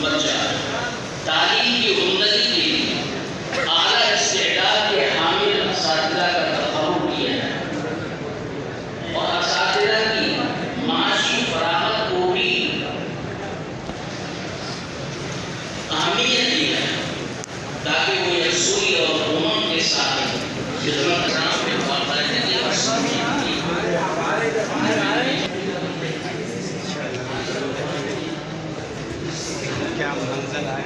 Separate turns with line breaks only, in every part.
Number 4 تعلیم کی عمدگی کے لیے اعلیٰ استعداد کے حامل اساتذہ کا تفرغ کیا جائے اور اساتذہ کی معاشی فراغت کو بھی اہمیت دی جائے تاکہ وہ یکسوئی اور امن کے ساتھ خدمت نظام میں باقاعدگی اور سمجھیدگی
کیا منزل ہے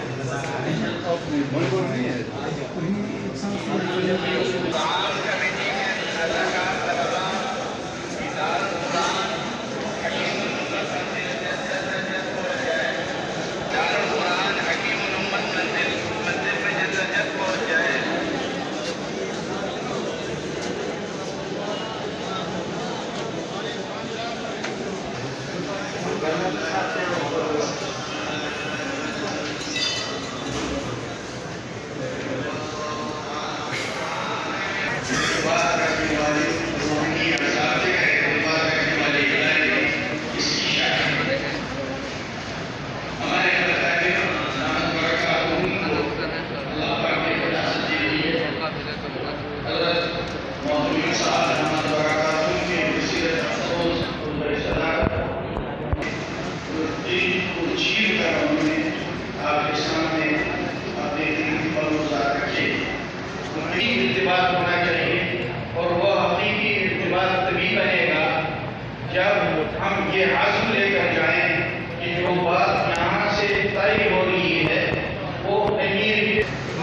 ارتباط ہونا چاہیے اور وہ حقیقی ارتباط تبھی بنے گا جب ہم یہ عزم لے کر جائیں کہ جو بات یہاں سے طے ہو رہی ہے وہ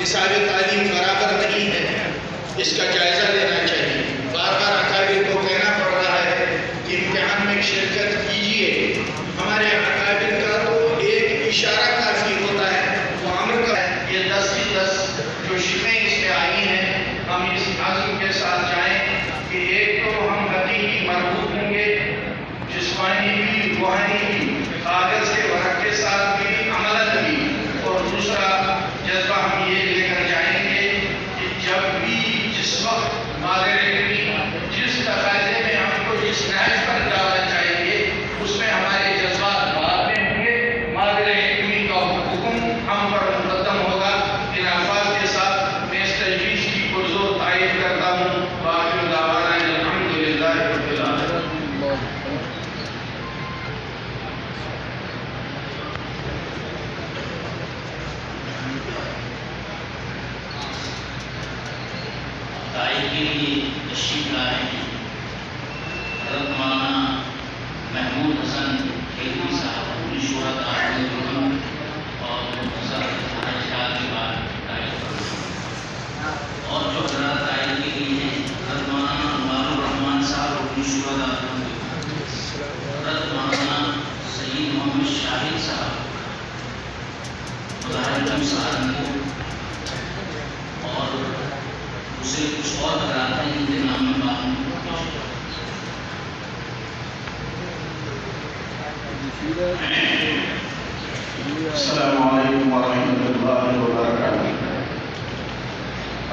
نصاب تعلیم برابر نہیں ہے، اس کا جائزہ لینا چاہیے۔ بار بار اکابر کو کہنا پڑ رہا ہے کہ امتحان میں شرکت کیجیے، ہمارے اکابر کا تو ایک اشارہ کافی ہوتا ہے، وہ عمل کا ہے۔ یہ 10 کی 10 جو شکیں اس میں آئی ہیں، ہم اس عزم کے ساتھ جائیں کہ ایک تو ہم حقیقی مربوط ہوں گے، جسمانی بھی، روحانی بھی، کاغذ کے ورق کے ساتھ بھی، عملت بھی، اور دوسرا جذبہ ہم یہ لے کر جائیں گے کہ جب بھی جس وقت مادر علمی جس تقاضے میں ہم کو جس نہج پر ڈالنا چاہیں گے اس میں ہمارے جذبات بعد میں ہوں گے، مادر علمی کا حکم ہم پر مقدم ہوگا۔ ان الفاظ کے ساتھ میں اس تجویز کی پرزور تائید کرتا ہوں۔ وآخر دعوانا الحمدللہ رب العالمین۔
تائید کے لیے تشریف لائے ہیں حضرت مولانا محمود حسن کھیلوی صاحب اپنی شہرت آٹھ اور مختصر خواہشات کے بعد تائید کرنا، اور جو حضرات تائید کے لیے ہیں حضرت مولانا انوار الرحمان صاحب اپنی شہرت آٹھ، حضرت مولانا سید محمد شاہد صاحب مظاہر سہارنپور، اور اسے کچھ اور حضرات ہیں جن کے نام میں بات نہیں۔
السلام علیکم ورحمۃ اللہ وبرکاتہ۔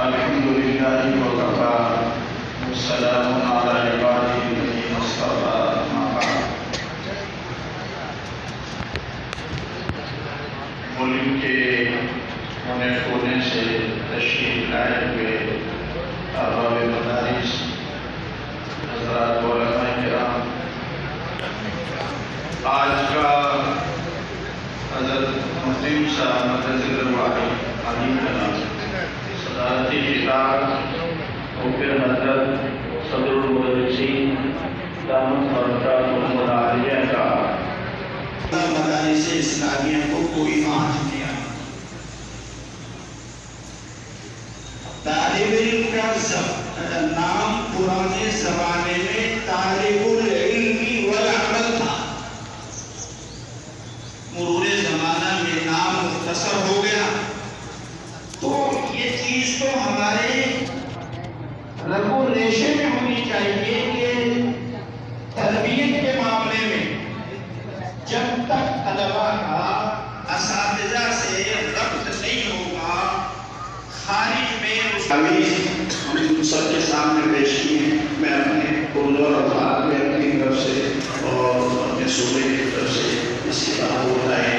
الحمدللہ وکفیٰ والسلام علی عبادہ الذین اصطفیٰ، اما بعد۔ ملک کے کونے کونے سے تشریف لائے ہوئے احباب مدارس، حضرات علماء کرام، آج کا حضرت مفتی صاحب مدثر علی کا صدارتی خطاب، اور پھر حضرت صدر المدرسین دامت برکاتہم العالیہ کا
مدارس اسلامیہ کو کوئی آنچ نہیں آئی۔ طالب علم کا نام پرانے زمانے میں طالب العلم والعمل تھا، مرور زمانہ میں نام مختصر ہو گیا۔ تو یہ چیز تو ہمارے رگ و ریشے میں ہونی چاہیے کہ تربیت کے معاملے میں جب تک طلباء کا اساتذہ سے ربط نہیں ہوگا، خارج میں ہم سب کے سامنے پیش کی ہیں۔ میں اپنے اردو اور افعال میں اپنی طرف سے اور اپنے صوبے کی طرف سے اس کی تعاون ہے